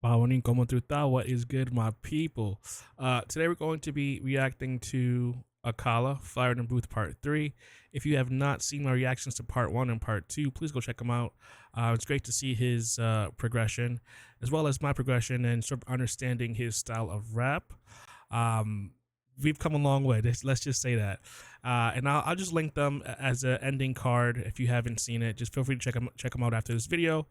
Morning, como tu ta? What is good, my people? Today we're going to be reacting to Akala, Fire in the Booth Part 3. If you have not seen my reactions to Part 1 and Part 2, please go check them out. It's great to see his progression, as well as my progression and sort of understanding his style of rap. We've come a long way, let's just say that. And I'll just link them as an ending card if you haven't seen it. Just feel free to check them out after this video.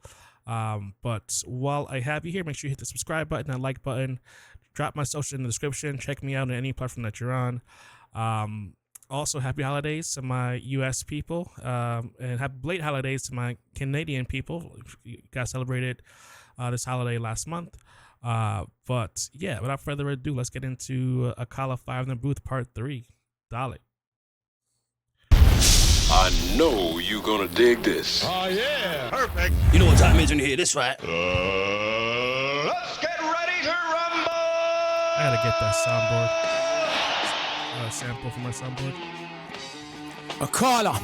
But while I have you here, make sure you hit the subscribe button and like button. Drop my social in the description. Check me out on any platform that you're on. Also, happy holidays to my US people, and happy late holidays to my Canadian people. You guys celebrated this holiday last month. But yeah, without further ado, let's get into Akala Fire in the Booth Part 3. Dale. I know you gonna dig this. Oh, yeah. Perfect. You know what time it is in here, that's right. Let's get ready to rumble. I gotta get that soundboard. Sample for my soundboard. Akala,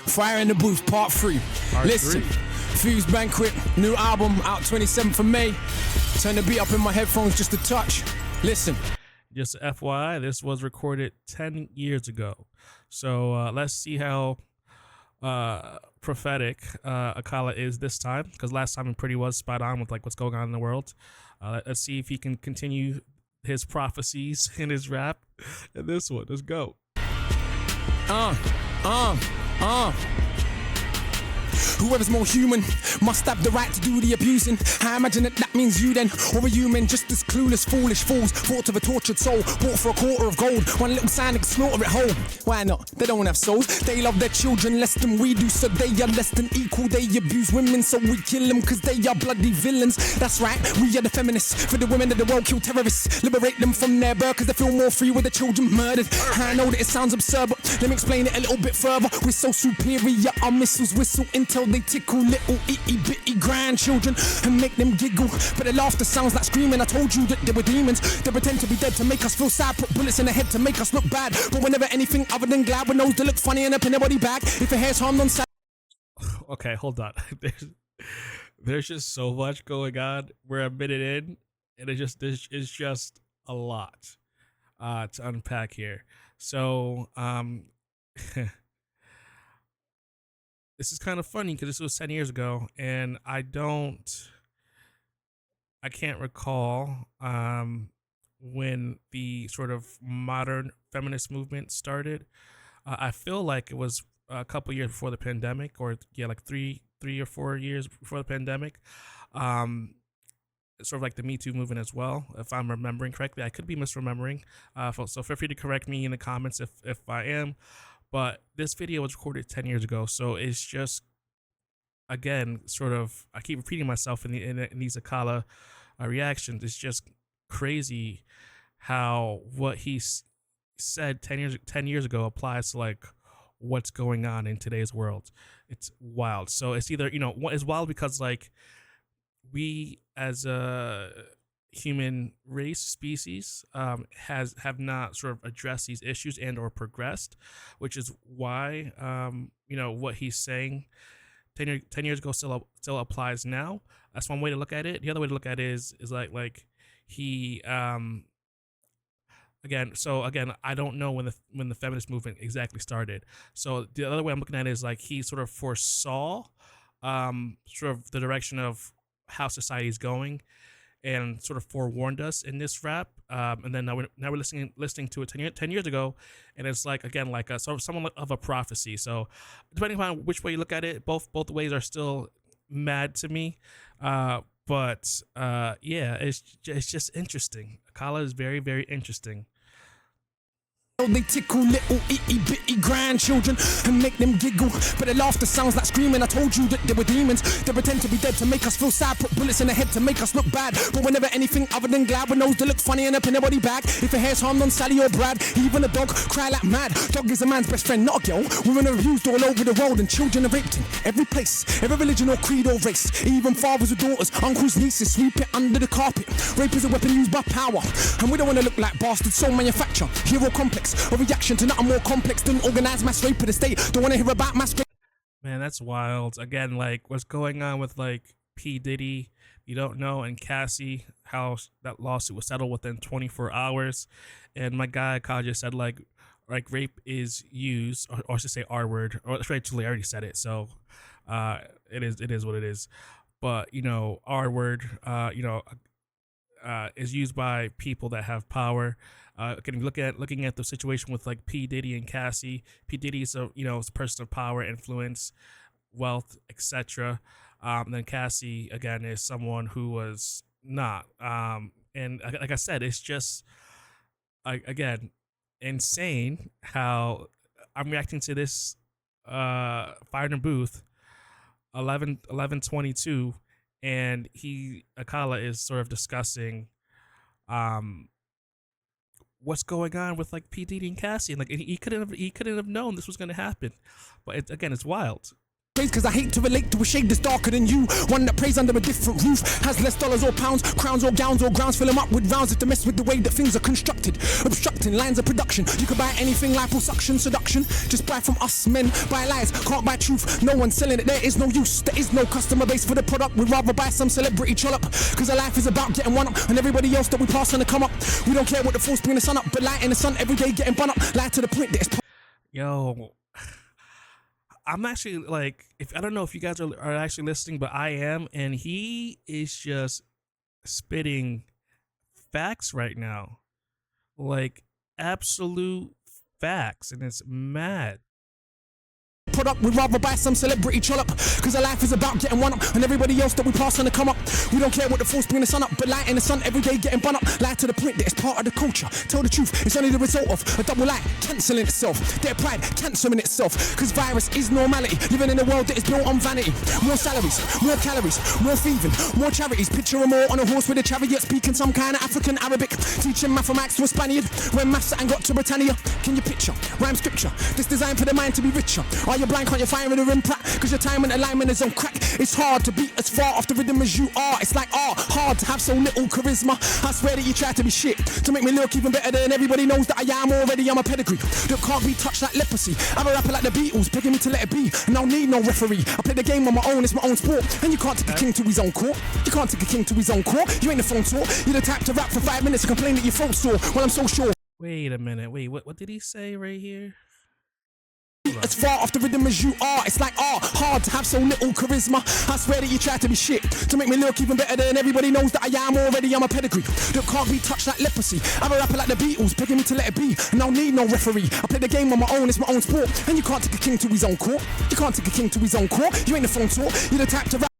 Fire in the Booth, Part 3. Part Listen, 3. Fuse Banquet, new album out 27th of May. Turn the beat up in my headphones just a touch. Listen. Just FYI, this was recorded 10 years ago. So let's see how prophetic Akala is this time, because last time he pretty was spot on with like what's going on in the world. Let's see if he can continue his prophecies in his rap in this one. Let's go. Whoever's more human must have the right to do the abusing. I imagine that means you then, or a human just as clueless, foolish fools. Thought of a tortured soul, bought for a quarter of gold. One little sign and slaughter it whole. Why not? They don't have souls. They love their children less than we do, so they are less than equal. They abuse women, so we kill them cause they are bloody villains. That's right, we are the feminists. For the women of the world, kill terrorists. Liberate them from their birth cause they feel more free with the children murdered. I know that it sounds absurd, but let me explain it a little bit further. We're so superior, our missiles whistle until they tickle little itty bitty grandchildren and make them giggle. But their laughter sounds like screaming. I told you that they were demons. They pretend to be dead to make us feel sad. Put bullets in the head to make us look bad. But we're never anything other than glad. We're nose to look funny and up in their body bag. If your hair's harmed on side. Okay, hold on. There's just so much going on. We're a minute in, and it's just a lot to unpack here. So this is kind of funny because this was 10 years ago, and I can't recall when the sort of modern feminist movement started. I feel like it was a couple years before the pandemic, or yeah, like three or 4 years before the pandemic. Sort of like the Me Too movement as well, if I'm remembering correctly. I could be misremembering, so feel free to correct me in the comments if I am. But this video was recorded 10 years ago, so it's just, again, sort of, I keep repeating myself in these Akala reactions. It's just crazy how what he said 10 years ago applies to like what's going on in today's world. It's wild. So it's either, it's wild because like we as a human race species have not sort of addressed these issues and or progressed, which is why what he's saying 10 years ago still applies now. That's one way to look at it. The other way to look at it is like he again, I don't know when the feminist movement exactly started. So the other way I'm looking at it is like he sort of foresaw sort of the direction of how society is going, and sort of forewarned us in this rap, and then now we're listening to it 10 years ago, and it's like, again, like sort of somewhat of a prophecy. So depending on which way you look at it, both ways are still mad to me, but yeah, it's just interesting. Akala is very, very interesting. They tickle little itty bitty grandchildren and make them giggle. But their laughter sounds like screaming. I told you that they were demons. They pretend to be dead to make us feel sad. Put bullets in the head to make us look bad. But we're never anything other than glad. We're nose to look funny and up in their body bag. If your hair's harmed on Sally or Brad, even a dog cry like mad. Dog is a man's best friend, not a girl. Women are abused all over the world and children are raped in every place, every religion or creed or race. Even fathers with daughters, uncles, nieces, sweep it under the carpet. Rape is a weapon used by power, and we don't want to look like bastards. Soul manufacture, hero complex, a reaction to nothing more complex than organized mass rape of the state. Don't want to hear about mass rape. Man, that's wild. Again, like what's going on with like P. Diddy you don't know, and Cassie, how that lawsuit was settled within 24 hours. And my guy Akala just said like rape is used, or I should say R word, or actually I already said it, so it is what it is. But R word, is used by people that have power. Looking at the situation with like P Diddy and Cassie. P Diddy is a person of power, influence, wealth, etc. Then Cassie again is someone who was not. And like I said, it's just again insane how I'm reacting to this. Fire in the Booth, 11/22, and Akala is sort of discussing what's going on with like P Diddy and Cassie, and like he couldn't have known this was going to happen, but it's wild. Cause I hate to relate to a shade that's darker than you. One that prays under a different roof, has less dollars or pounds, crowns or gowns or grounds. Fill them up with rounds to mess with the way that things are constructed. Obstructing lines of production. You can buy anything, liposuction, seduction. Just buy from us men, buy lies, can't buy truth. No one's selling it, there is no use. There is no customer base for the product. We'd rather buy some celebrity trollop. Cause our life is about getting one up, and everybody else that we pass on to come up. We don't care what the force bring the sun up, but light in the sun every day getting bun up. Light to the point that it's Yo, I'm actually like, I don't know if you guys are actually listening, but I am, and he is just spitting facts right now, like absolute facts, and it's mad. Product, we'd rather buy some celebrity trollop. Cause our life is about getting one up, and everybody else that we pass on to come up. We don't care what the force bring the sun up, but light in the sun every day getting bun up. Light to the point that it's part of the culture. Tell the truth, it's only the result of a double lie cancelling itself. Their pride cancelling itself. Cause virus is normality, living in a world that is built on vanity. More salaries, more calories, more thieving, more charities. Picture them all on a horse with a chariot, speaking some kind of African Arabic, teaching mathematics to a Spaniard when maths ain't got to Britannia. Can you picture rhyme scripture? This designed for the mind to be richer. Are you blind? Can't you fire in the rim pratt? Cause your time and alignment is on crack. It's hard to beat as far off the rhythm as you are. It's like hard to have so little charisma. I swear that you try to be shit to make me look even better than everybody knows that I am already. I'm a pedigree that can't be touched like leprosy. I'm a rapper like the Beatles, begging me to let it be, and I don't need no referee. I play the game on my own, it's my own sport. And you can't take a king to his own court. You can't take a king to his own court. You ain't the phone talk. You're the type to rap for 5 minutes and complain that your throat's sore. Well, I'm so sure. Wait a minute. Wait, what did he say right here? As far off the rhythm as you are, it's like hard to have so little charisma. I swear that you try to be shit to make me look even better than everybody knows that I am already. I'm a pedigree that can't be touched like leprosy. I'm a rapper like the Beatles, begging me to let it be, and I don't need no referee. I play the game on my own, it's my own sport. And you can't take a king to his own court. You can't take a king to his own court. You ain't the phone talk. You're the type to rap.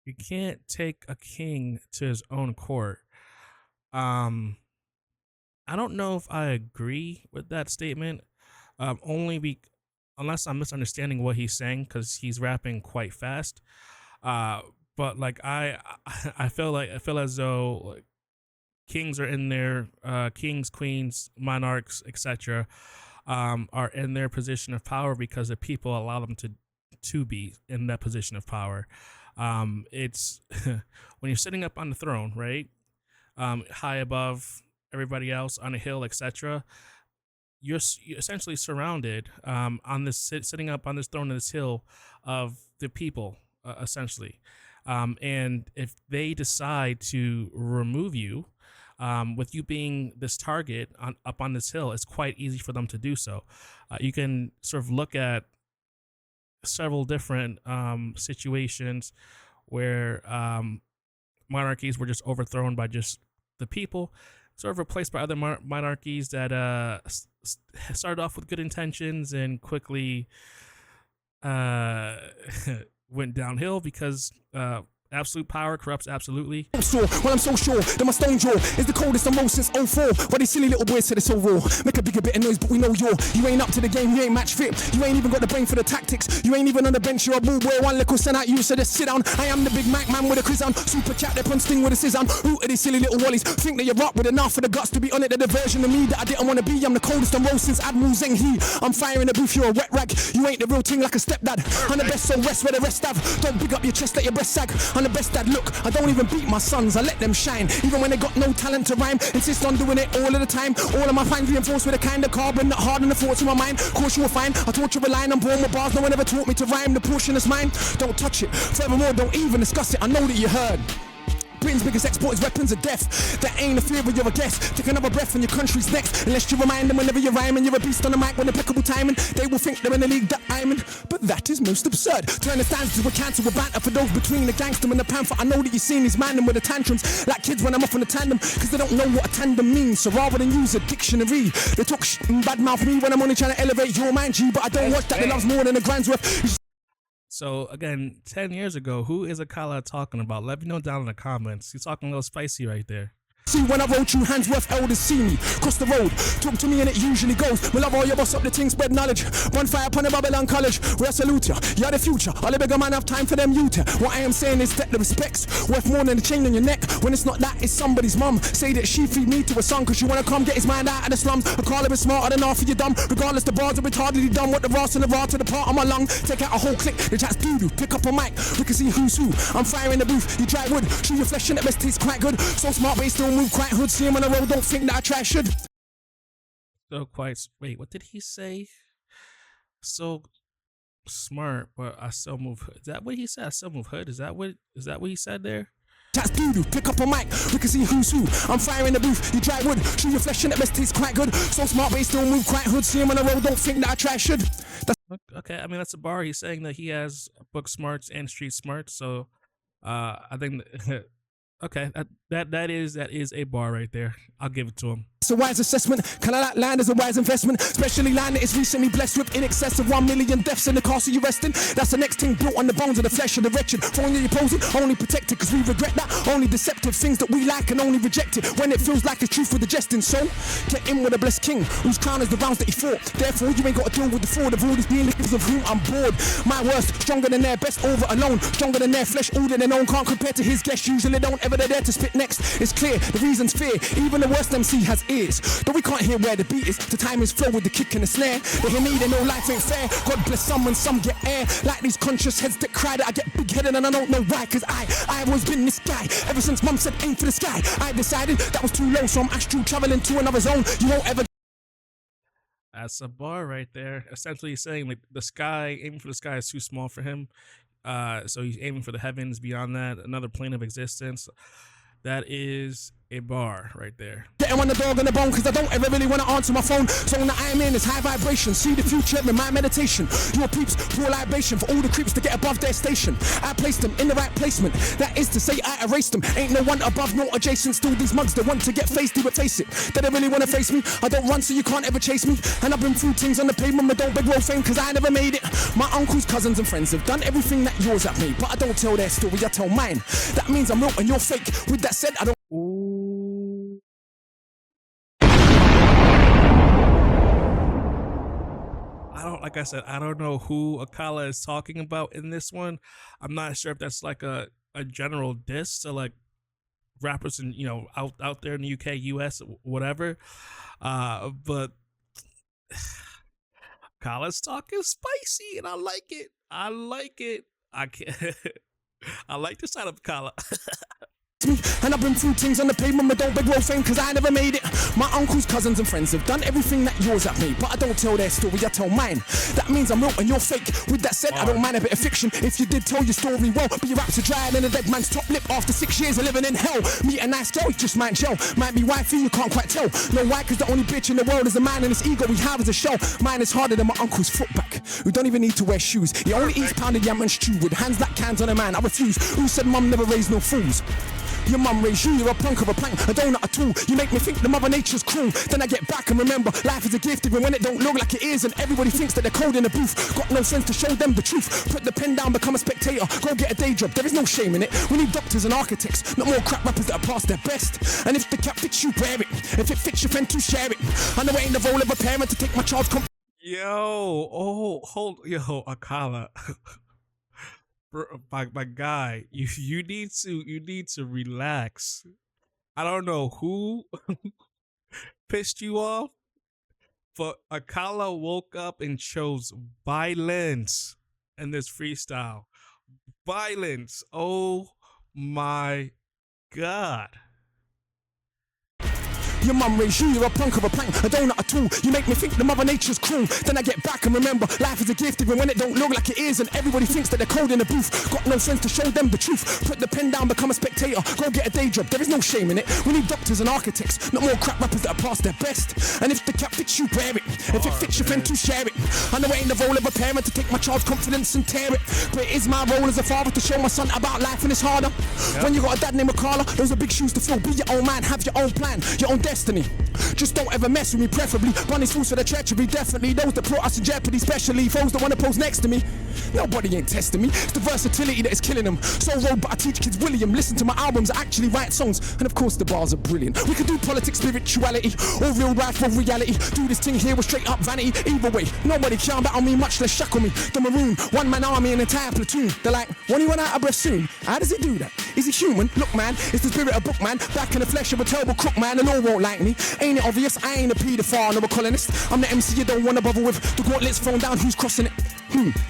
You can't take a king to his own court. I don't know if I agree with that statement. Unless I'm misunderstanding what he's saying, because he's rapping quite fast. But like I feel as though like kings are in there, kings, queens, monarchs, etc. Are in their position of power because the people allow them to be in that position of power. It's when you're sitting up on the throne, right? High above everybody else on a hill, etc. You're essentially surrounded sitting up on this throne of this hill of the people, essentially. And if they decide to remove you, with you being this target up on this hill, it's quite easy for them to do so. You can sort of look at several different situations where monarchies were just overthrown by just the people, sort of replaced by other monarchies that started off with good intentions and quickly went downhill because absolute power corrupts absolutely. Well, I'm so sure that my stone jaw is the coldest on most since 04. But these silly little boys said it's so raw. Make a bigger bit of noise, but we know you ain't up to the game, you ain't match fit. You ain't even got the brain for the tactics. You ain't even on the bench, you're a ball boy. One little send out you, so just sit down. I am the big Mac man with a quiz on. Super chat, they punch sting with a scissor on. Who are these silly little wallies? Think that you're up with enough for the guts to be on it. They're the version of me that I didn't want to be. I'm the coldest on roll since Admiral Zheng He. I'm firing the booth, you're a wet rag. You ain't the real thing like a stepdad. I'm the best, so rest where the rest have. Don't big up your chest, let your breast sag. I'm the best dad, look. I don't even beat my sons, I let them shine. Even when they got no talent to rhyme, insist on doing it all of the time. All of my fans reinforced with a kind of carbon that harden the thoughts in my mind. Of course you will find, I taught you a line, I'm born with bars. No one ever taught me to rhyme, the portion is mine. Don't touch it, furthermore don't even discuss it. I know that you heard Britain's biggest export is weapons of death. That ain't a fear of you're a guest. Take another breath and your country's next. Unless you remind them whenever you're rhyming, you're a beast on the mic with impeccable timing. They will think they're in the league that I'm in, but that is most absurd. Turn the stands to a cancer with banter for those between the gangster and the panther. I know that you've seen these man with the tantrums like kids when I'm off on a tandem, cause they don't know what a tandem means. So rather than use a dictionary, they talk shit and badmouth me when I'm only trying to elevate your mind, G. But I don't watch that, they loves more than a grand's worth. So again, 10 years ago, who is Akala talking about? Let me know down in the comments. He's talking a little spicy right there. See when I wrote you, hands worth elders see me. Cross the road, talk to me and it usually goes. We love all your boss up the thing, spread knowledge. Bonfire upon the Babylon College, where I salute ya. You're the future, all the bigger man have time for them youth. What I am saying is that the respect's worth more than the chain on your neck. When it's not that, it's somebody's mum. Say that she feed me to a son, cause you wanna come get his mind out of the slums. I call him is smarter than half of you dumb. Regardless, the bars are retardedly dumb. What the Ross and the raw to the part of my lung. Take out a whole click, the chat's doo-doo. Pick up a mic, we can see who's who. I'm firing the booth, you dry wood. Chew your flesh and the best tastes quite good. So smart, but he still move quite hood. See him on the road, don't think that I try should. So quite, wait, what did he say? So smart, but I still move hood. Is that what he said? I still move hood. Is that what he said there? That's doo-doo, pick up a mic, we can see who's who. I'm firing the booth, you dry wood. Chew your flesh and the best tastes quite good. So smart, but he still move quite hood. See him on the road, don't think that I try should. Okay, I mean that's a bar. He's saying that he has book smarts and street smarts. So I think okay, that is a bar right there. I'll give it to him. It's a wise assessment. Can I like land as a wise investment? Especially land that is recently blessed with in excess of 1 million deaths in the castle you rest in. That's the next thing built on the bones of the flesh of the wretched. Phone you opposing, only protected cause we regret that. Only deceptive things that we like and only reject it when it feels like it's truth with the jesting. So get in with a blessed king whose crown is the rounds that he fought. Therefore you ain't got to deal with the fraud of all these beings of whom I'm bored. My worst, stronger than their best over alone. Stronger than their flesh, older than own. Can't compare to his guests. Usually don't ever they're there to spit next. It's clear, the reason's fear. Even the worst MC has ears. Though we can't hear where the beat is, the time is flow with the kick and the snare. They hear me, they know life ain't fair. God bless some and some get air. Like these conscious heads that cry that I get big-headed and I don't know why. Cause I've always been this guy. Ever since mum said aim for the sky, I decided that was too low. So I'm astral traveling to another zone. You won't ever. That's a bar right there. Essentially saying like the sky, aiming for the sky is too small for him. So he's aiming for the heavens beyond that, another plane of existence. That is a bar right there. Getting on the dog and the bone cause I don't ever really want to answer my phone. So when I'm in is high vibration. See the future in my meditation. Your peeps pour libation for all the creeps to get above their station. I placed them in the right placement. That is to say I erased them. Ain't no one above nor adjacent. Still these mugs that want to get faced, but face it. They don't really want to face me. I don't run so you can't ever chase me. And I've been through things on the pavement but don't beg roll fame cause I never made it. My uncles, cousins and friends have done everything that yours have made. But I don't tell their story, I tell mine. That means I'm real and you're fake. With that said, I don't. Ooh. Like I said, I don't know who Akala is talking about in this one. I'm not sure if that's like a general diss to like rappers in, you know, out there in the UK, US, whatever. But Akala's talking spicy and I like it. I can't I like the side of Akala. And I've been through things on the pavement but don't beg roll fame cause I never made it. My uncles, cousins and friends have done everything that yours have made. But I don't tell their story, I tell mine. That means I'm real and you're fake. With that said, I don't mind a bit of fiction if you did tell your story well. But your raps are drier than a dead man's top lip after 6 years of living in hell. Meet a nice girl, you just might gel. Might be wifey, you can't quite tell. No why cause the only bitch in the world is a man and his ego we have is a shell. Mine is harder than my uncle's foot back, who don't even need to wear shoes. He only eats pounded yam and stew with hands like cans on a man. I refuse. Who said mum never raised no fools? Your mum raised you, you're a punk of a plank, a donut, a tool. You make me think the mother nature's cruel. Then I get back and remember, life is a gift even when it don't look like it is. And everybody thinks that they're cold in the booth. Got no sense to show them the truth. Put the pen down, become a spectator. Go get a day job, there is no shame in it. We need doctors and architects, not more crap rappers that are past their best. And if the cap fits you, wear it. If it fits your friend, to share it. I know it ain't the role of a parent to take my child's Akala. My guy, you need to relax. I don't know who pissed you off, but Akala woke up and chose violence in this freestyle. Violence. Oh my God. Your mum raised you, you're a punk of a plank, a donut, a tool. You make me think the mother nature's cruel. Then I get back and remember, life is a gift even when it don't look like it is. And everybody thinks that they're cold in the booth. Got no friends to show them the truth. Put the pen down, become a spectator. Go get a day job, there is no shame in it. We need doctors and architects, not more crap rappers that are past their best. And if the cap fits you, wear it. If it fits your friend, to share it. I know it ain't the role of a parent to take my child's confidence and tear it. But it is my role as a father to show my son about life and it's harder. When you got a dad named Akala, those are big shoes to fill. Be your own man, have your own plan, your own destiny. Just don't ever mess with me, preferably. Bunny's fools for the treachery, definitely. Those that put us in jeopardy, especially foes that wanna pose next to me. Nobody ain't testing me. It's the versatility that is killing them. So road, but I teach kids William. Listen to my albums, I actually write songs. And of course the bars are brilliant. We could do politics, spirituality, or real life or reality. Do this thing here with straight up vanity. Either way, nobody can battle me, much less shackle me. The maroon, one man army, an entire platoon. They're like, when he run out of breath soon? How does he do that? Is he human? Look man, it's the spirit of book man. Back in the flesh of a terrible crook man. The law won't like me. Ain't it obvious? I ain't a paedophile nor a colonist. I'm the MC you don't wanna bother with. The gauntlet's thrown down, who's crossing it?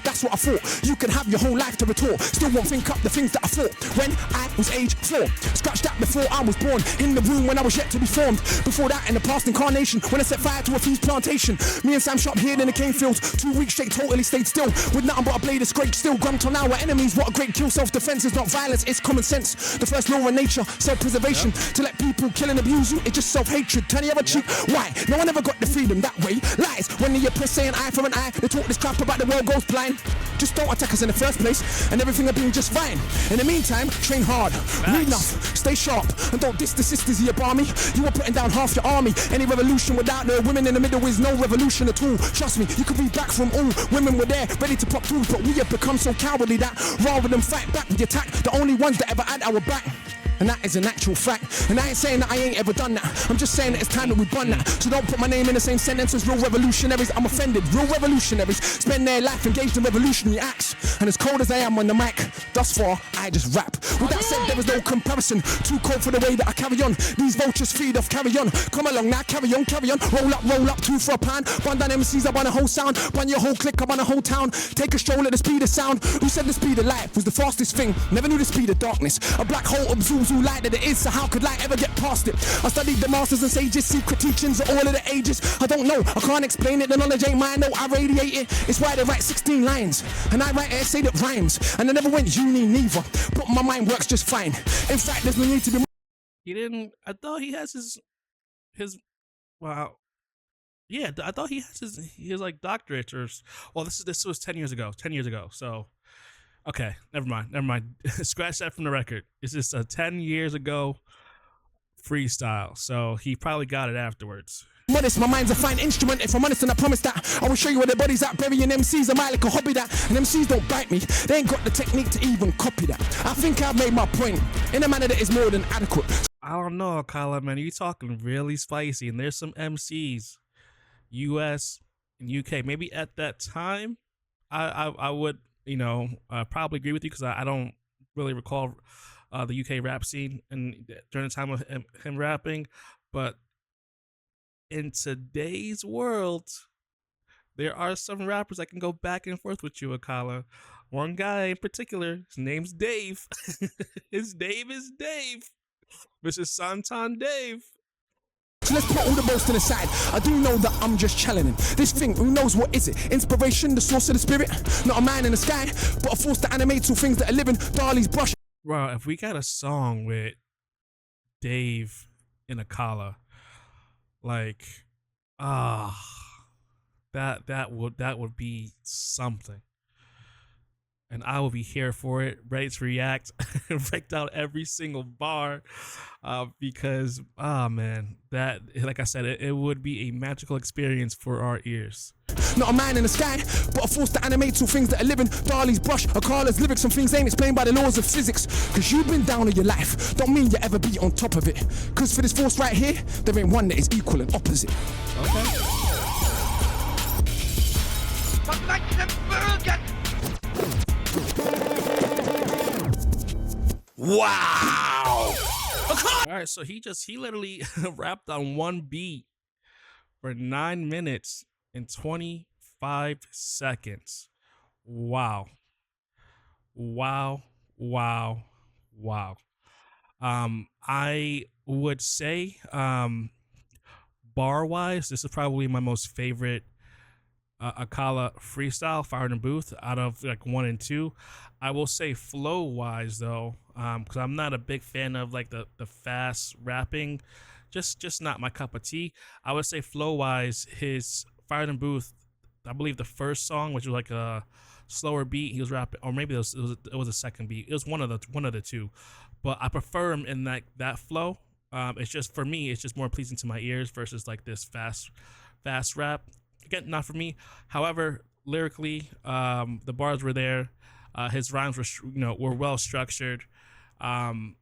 That's what I thought. You can have your whole life to retort. Still won't think up the things that I thought when I was age 4. Scratched that before I was born. In the room when I was yet to be formed. Before that in the past incarnation, when I set fire to a fuse plantation. Me and Sam shot here in the cane fields. 2 weeks straight totally stayed still. With nothing but a blade of scrape still. Grumped on our enemies. What a great kill. Self-defense is not violence, it's common sense. The first law of nature, self-preservation. To let people kill and abuse you, it's just self-hatred. Turn the other cheek. Why? No one ever got the freedom that way. Lies. When the oppressed say an eye for an eye, they talk this crap about the world goes blind. Just don't attack us in the first place, and everything will be just fine. In the meantime, train hard, read enough, stay sharp, and don't diss the sisters of your barmy. You are putting down half your army. Any revolution without the women in the middle is no revolution at all. Trust me, you could be back from all. Women were there, ready to pop through, but we have become so cowardly that rather than fight back, we attack the only ones that ever had our back. And that is an actual fact. And I ain't saying that I ain't ever done that. I'm just saying that it's time that we run that. So don't put my name in the same sentence as real revolutionaries. I'm offended. Real revolutionaries spend their life engaged in revolutionary acts. And as cold as I am on the mic, thus far, I just rap. With that said, there is no comparison. Too cold for the way that I carry on. These vultures feed off, carry on. Come along now, carry on, carry on. Roll up, 2 for a pound. Bun down MCs, I run a whole sound. Bun your whole clique, I run a whole town. Take a stroll at the speed of sound. Who said the speed of light was the fastest thing? Never knew the speed of darkness. A black hole absorbs all light that it is. So how could light ever get past it? I studied the masters and sages, secret teachings of all of the ages. I don't know, I can't explain it. The knowledge ain't mine, no, I radiate it. It's why they write 16 lines, and I write an essay that rhymes. And I never went uni neither, but my mind works just fine. In fact, there's no need to be. He didn't. I thought he has his. Wow. Yeah, I thought he has his like doctorate or. Well, this was 10 years ago. 10 years ago. So. Okay, never mind. Scratch that from the record. It's just a 10 years ago freestyle, so he probably got it afterwards. Modest, my mind's a fine instrument. If I'm honest, and I promise that I will show you where their bodies at. Burying MCs, I might like a hobby that. And MCs don't bite me. They ain't got the technique to even copy that. I think I've made my point in a manner that is more than adequate. I don't know, Akala, man. You talking really spicy, and there's some MCs, US and UK. Maybe at that time, I would. Probably agree with you because I don't really recall the UK rap scene and during the time of him rapping. But in today's world, there are some rappers that can go back and forth with you, Akala. One guy in particular, his name's Dave. His name is Dave. Mrs. Santan Dave. So let's put all the boast to the side. I do know that I'm just challenging this thing. Who knows what is it? Inspiration, the source of the spirit. Not a man in the sky, but a force that animates all things that are living. Dali's brush. Bro, if we got a song with Dave in Akala, like, that would be something. And I will be here for it, ready to react, break down every single bar, because, man, that, like I said, it would be a magical experience for our ears. Not a man in the sky, but a force that animates all things that are living. Dali's brush, Akala's lyrics, some things ain't explained by the laws of physics. Cause you've been down in your life, don't mean you ever be on top of it. Cause for this force right here, there ain't one that is equal and opposite. Okay. Wow! All right, so he literally rapped on one beat for 9 minutes and 25 seconds. Wow. I would say bar wise, this is probably my most favorite Akala freestyle, Fire in the Booth, out of like 1 and 2. I will say flow wise though, because I'm not a big fan of like the fast rapping, just not my cup of tea. I would say flow wise, his Fire in the Booth, I believe the first song, which was like a slower beat, he was rapping, or maybe it was a second beat. It was one of the two, but I prefer him in that flow. It's just, for me, it's just more pleasing to my ears versus like this fast rap. Again, not for me. However, lyrically, the bars were there. His rhymes were well structured, and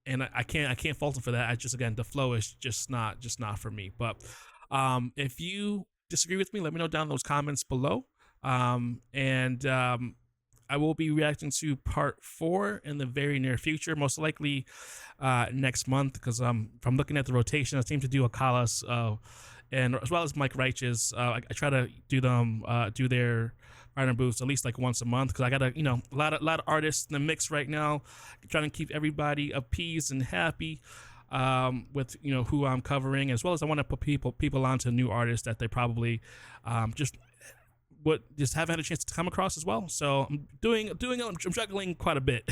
I can't fault him for that. I just, again, the flow is just not for me. But if you disagree with me, let me know down in those comments below. And I will be reacting to part 4 in the very near future, most likely next month, because from looking at the rotation, I seem to do Akala's and as well as Mike Righteous. I try to do them do their Fire in Booths at least like once a month, because I got a lot of artists in the mix right now, trying to keep everybody appeased and happy with who I'm covering, as well as I want to put people onto new artists that they probably just haven't had a chance to come across as well. So I'm juggling quite a bit.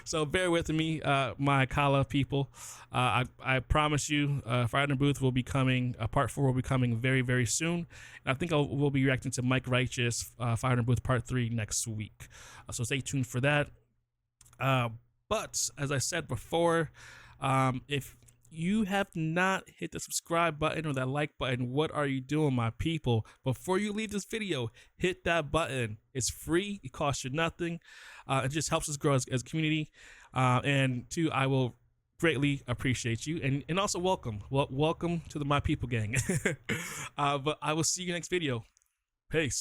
So bear with me, my Akala people. I promise you, Fire in the Booth will be coming. Part 4 will be coming very, very soon. And I think we'll be reacting to Mike Righteous, Fire in the Booth Part 3 next week. So stay tuned for that. But as I said before, if you have not hit the subscribe button or that like button, what are you doing, my people? Before you leave this video, hit that button. It's free. It costs you nothing. It just helps us grow as a community. And 2, I will greatly appreciate you. And also welcome to the My People gang. But I will see you next video. Peace.